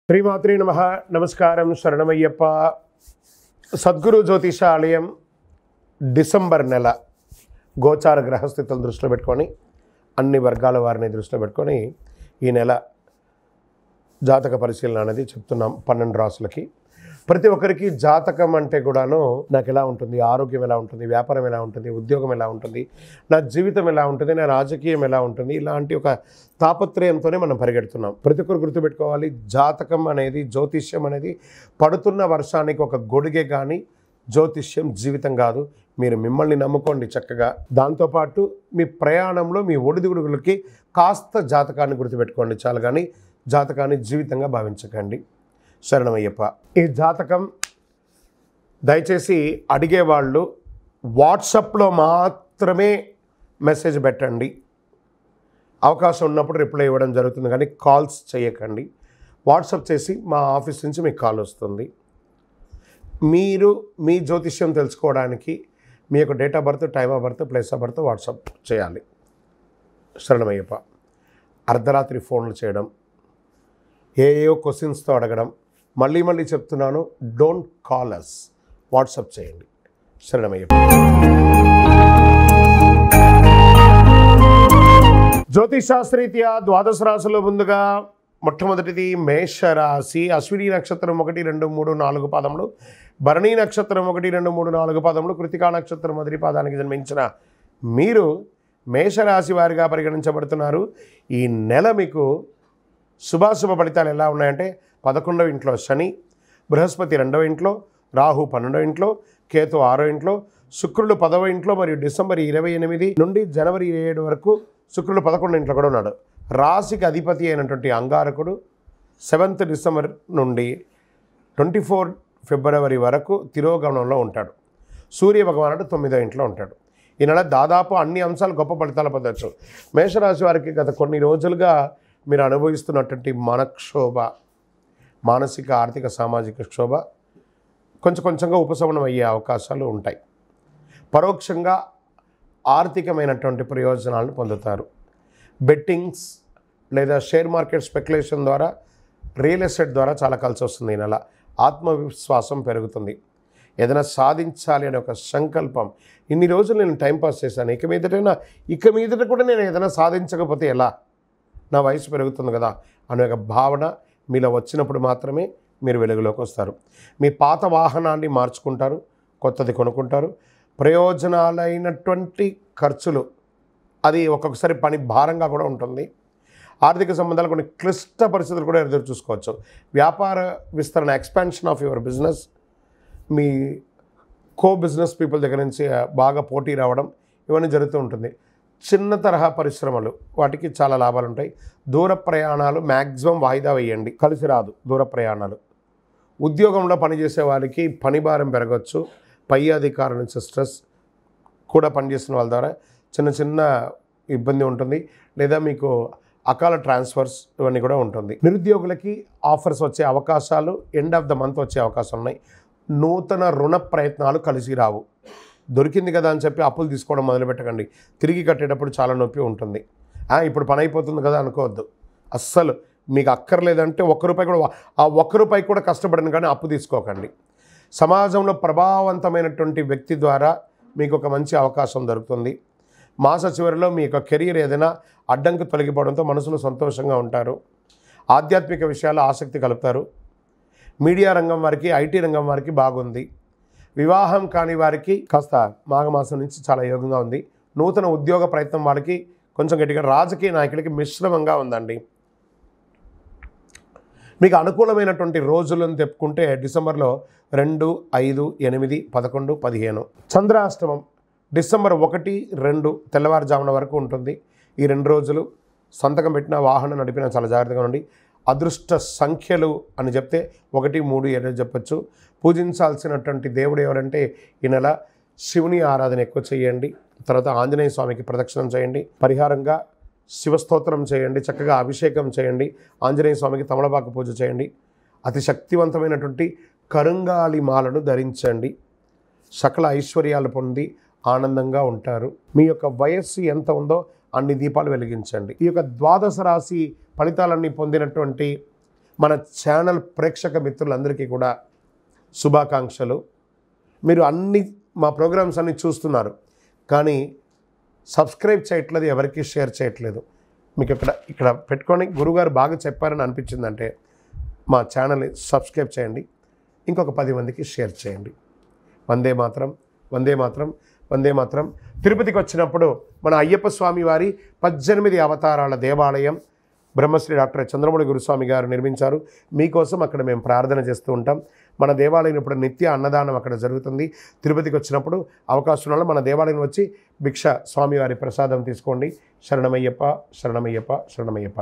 శ్రీమాత్రే నమః. నమస్కారం. శరణమయ్యప్ప. సద్గురు జ్యోతిష ఆలయం డిసెంబర్ నెల గోచార గ్రహస్థితులను దృష్టిలో పెట్టుకొని అన్ని వర్గాల వారిని దృష్టిలో పెట్టుకొని ఈ నెల జాతక పరిశీలన అనేది చెప్తున్నాం 12 రాసులకి. ప్రతి ఒక్కరికి జాతకం అంటే కూడాను నాకు ఎలా ఉంటుంది, ఆరోగ్యం ఎలా ఉంటుంది, వ్యాపారం ఎలా ఉంటుంది, ఉద్యోగం ఎలా ఉంటుంది, నా జీవితం ఎలా ఉంటుంది, నా రాజకీయం ఎలా ఉంటుంది, ఇలాంటి ఒక తాపత్రయంతోనే మనం పరిగెడుతున్నాం. ప్రతి ఒక్కరు గుర్తుపెట్టుకోవాలి, జాతకం అనేది, జ్యోతిష్యం అనేది పడుతున్న వర్షానికి ఒక గొడుగే కానీ జ్యోతిష్యం జీవితం కాదు. మీరు మిమ్మల్ని నమ్ముకోండి చక్కగా. దాంతోపాటు మీ ప్రయాణంలో మీ ఒడిదుడుగులకి కాస్త జాతకాన్ని గుర్తుపెట్టుకోండి చాలు, కానీ జాతకాన్ని జీవితంగా భావించకండి. శరణమయ్యప్ప. ఈ జాతకం దయచేసి అడిగేవాళ్ళు వాట్సాప్లో మాత్రమే మెసేజ్ పెట్టండి. అవకాశం ఉన్నప్పుడు రిప్లై ఇవ్వడం జరుగుతుంది, కానీ కాల్స్ చేయకండి. వాట్సాప్ చేసి మా ఆఫీస్ నుంచి మీకు కాల్ వస్తుంది. మీరు మీ జ్యోతిష్యం తెలుసుకోవడానికి మీ యొక్క date of birth, time of birth, place of birth WhatsApp చేయాలి. శరణమయ్యప్ప. అర్ధరాత్రి ఫోన్లు చేయడం, ఏయో క్వశ్చన్స్తో అడగడం, మళ్ళీ చెప్తున్నాను, డోంట్ కాల్ అస్, వాట్సాప్ చేయండి. శరణమయ్యప్ప. జ్యోతిషాస్త్రరీత్యా ద్వాదశ రాశుల్లో ముందుగా మొట్టమొదటిది మేషరాశి. అశ్విని నక్షత్రం 1, 2, 3, 4 పాదములు, భరణి నక్షత్రం 1, 2, 3, 4 పాదములు, కృతికా నక్షత్రం మొదటి పాదానికి జన్మించిన మీరు మేషరాశి వారిగా పరిగణించబడుతున్నారు. ఈ నెల మీకు శుభాశుభ ఫలితాలు ఎలా ఉన్నాయంటే, 11వ ఇంట్లో శని, బృహస్పతి 2వ ఇంట్లో, రాహు 12వ ఇంట్లో, కేతు 6వ ఇంట్లో, శుక్రుడు 10వ ఇంట్లో, మరియు డిసెంబర్ 28 నుండి జనవరి 27 వరకు శుక్రుడు 11వ ఇంట్లో కూడా ఉన్నాడు. రాశికి అధిపతి అయినటువంటి అంగారకుడు 7th డిసెంబర్ నుండి 24 ఫిబ్రవరి వరకు తిరోగమనంలో ఉంటాడు. సూర్య భగవానుడు 9వ ఇంట్లో ఉంటాడు. ఈ నెల దాదాపు అన్ని అంశాలు గొప్ప ఫలితాలు పొందవచ్చు. మేషరాశి వారికి గత కొన్ని రోజులుగా మీరు అనుభవిస్తున్నటువంటి మనక్షోభ, మానసిక, ఆర్థిక, సామాజిక క్షోభ కొంచెంగా ఉపశమనం అయ్యే అవకాశాలు ఉంటాయి. పరోక్షంగా ఆర్థికమైనటువంటి ప్రయోజనాలను పొందుతారు. బెట్టింగ్స్ లేదా షేర్ మార్కెట్ స్పెక్యులేషన్ ద్వారా, రియల్ ఎస్టేట్ ద్వారా చాలా కలిసి వస్తుంది. ఈ నెల ఆత్మవిశ్వాసం పెరుగుతుంది. ఏదైనా సాధించాలి అనే ఒక సంకల్పం. ఇన్ని రోజులు నేను టైంపాస్ చేశాను, ఇక మీదట కూడా నేను ఏదైనా సాధించకపోతే ఎలా, నా వయసు పెరుగుతుంది కదా అనే ఒక భావన మీలో వచ్చినప్పుడు మాత్రమే మీరు వెలుగులోకి వస్తారు. మీ పాత వాహనాన్ని మార్చుకుంటారు, కొత్తది కొనుక్కుంటారు. ప్రయోజనాలైనటువంటి ఖర్చులు, అది ఒక్కొక్కసారి పని భారంగా కూడా ఉంటుంది. ఆర్థిక సంబంధాలు కొన్ని క్లిష్ట పరిస్థితులు కూడా ఎదురు చూసుకోవచ్చు. వ్యాపార విస్తరణ, expansion of your business, me business people దగ్గర నుంచి బాగా పోటీ రావడం, ఇవన్నీ జరుగుతూ ఉంటుంది. చిన్న తరహా పరిశ్రమలు, వాటికి చాలా లాభాలు ఉంటాయి. దూర ప్రయాణాలు మ్యాక్సిమం వాయిదా వేయండి, కలిసి రాదు దూర ప్రయాణాలు. ఉద్యోగంలో పనిచేసే వారికి పని భారం పెరగవచ్చు. పై అధికారుల నుంచి స్ట్రెస్, కూడా పనిచేస్తున్న వాళ్ళ ద్వారా చిన్న ఇబ్బంది ఉంటుంది, లేదా మీకు అకాల ట్రాన్స్ఫర్స్ ఇవన్నీ కూడా ఉంటుంది. నిరుద్యోగులకి ఆఫర్స్ వచ్చే అవకాశాలు, ఎండ్ ఆఫ్ ద మంత్ వచ్చే అవకాశాలు ఉన్నాయి. నూతన రుణ ప్రయత్నాలు కలిసి రావు. దొరికింది కదా అని చెప్పి అప్పులు తీసుకోవడం మొదలుపెట్టకండి. తిరిగి కట్టేటప్పుడు చాలా నొప్పి ఉంటుంది. ఇప్పుడు పని అయిపోతుంది కదా అనుకోవద్దు. అస్సలు మీకు అక్కర్లేదంటే ₹1 కూడా కష్టపడను, కానీ అప్పు తీసుకోకండి. సమాజంలో ప్రభావవంతమైనటువంటి వ్యక్తి ద్వారా మీకు ఒక మంచి అవకాశం దొరుకుతుంది. మాస చివరిలో మీ యొక్క కెరీర్ ఏదైనా అడ్డంకి తొలగిపోవడంతో మనసులో సంతోషంగా ఉంటారు. ఆధ్యాత్మిక విషయాలు ఆసక్తి కలుపుతారు. మీడియా రంగం వారికి, ఐటీ రంగం వారికి బాగుంది. వివాహం కాని వారికి కాస్త మాఘమాసం నుంచి చాలా యోగంగా ఉంది. నూతన ఉద్యోగ ప్రయత్నం వాళ్ళకి కొంచెం గట్టిగా, రాజకీయ నాయకులకి మిశ్రమంగా ఉందండి. మీకు అనుకూలమైనటువంటి రోజులను చెప్పుకుంటే డిసెంబర్లో 2, 5, 8, 11, 15. చంద్రాష్టమం డిసెంబర్ 1, 2 తెల్లవారుజామున వరకు ఉంటుంది. ఈ 2 రోజులు సంతకం పెట్టిన, వాహనం నడిపినా చాలా జాగ్రత్తగా ఉండి. అదృష్ట సంఖ్యలు అని చెప్తే 1, 3, 7 చెప్పచ్చు. పూజించాల్సినటువంటి దేవుడు ఎవరంటే ఈ నెల శివుని ఆరాధన ఎక్కువ చేయండి. తర్వాత ఆంజనేయ స్వామికి ప్రదక్షిణం చేయండి. పరిహారంగా శివస్తోత్రం చేయండి, చక్కగా అభిషేకం చేయండి. ఆంజనేయ స్వామికి తమలపాకు పూజ చేయండి. అతి శక్తివంతమైనటువంటి కరుంగాలి మాలను ధరించండి. సకల ఐశ్వర్యాలు పొంది ఆనందంగా ఉంటారు. మీ యొక్క వయస్సు ఎంత ఉందో అన్ని దీపాలు వెలిగించండి. ఈ యొక్క ద్వాదశ రాశి ఫలితాలన్నీ పొందినటువంటి మన ఛానల్ ప్రేక్షక మిత్రులందరికీ కూడా శుభాకాంక్షలు. మీరు మా ప్రోగ్రామ్స్ అన్నీ చూస్తున్నారు, కానీ సబ్స్క్రైబ్ చేయట్లేదు, ఎవరికి షేర్ చేయట్లేదు. మీకు ఇక్కడ పెట్టుకొని గురుగారు బాగా చెప్పారని అనిపించిందంటే మా ఛానల్ని సబ్స్క్రైబ్ చేయండి, ఇంకొక 10 మందికి షేర్ చేయండి. వందే మాత్రం, వందే మాత్రం, వందే మాత్రం. తిరుపతికి వచ్చినప్పుడు మన అయ్యప్ప స్వామి వారి 18 అవతారాల దేవాలయం బ్రహ్మశ్రీ డాక్టర్ చంద్రమౌళి గురుస్వామి గారు నిర్మించారు. మీకోసం అక్కడ మేము ప్రార్థన చేస్తూ ఉంటాం. మన దేవాలయం ఇప్పుడు నిత్య అన్నదానం అక్కడ జరుగుతుంది. తిరుపతికి వచ్చినప్పుడు అవకాశం వల్ల మన దేవాలయం వచ్చి భిక్ష స్వామివారి ప్రసాదం తీసుకోండి. శరణమయ్యప్ప, శరణమయ్యప్ప, శరణమయ్యప్ప.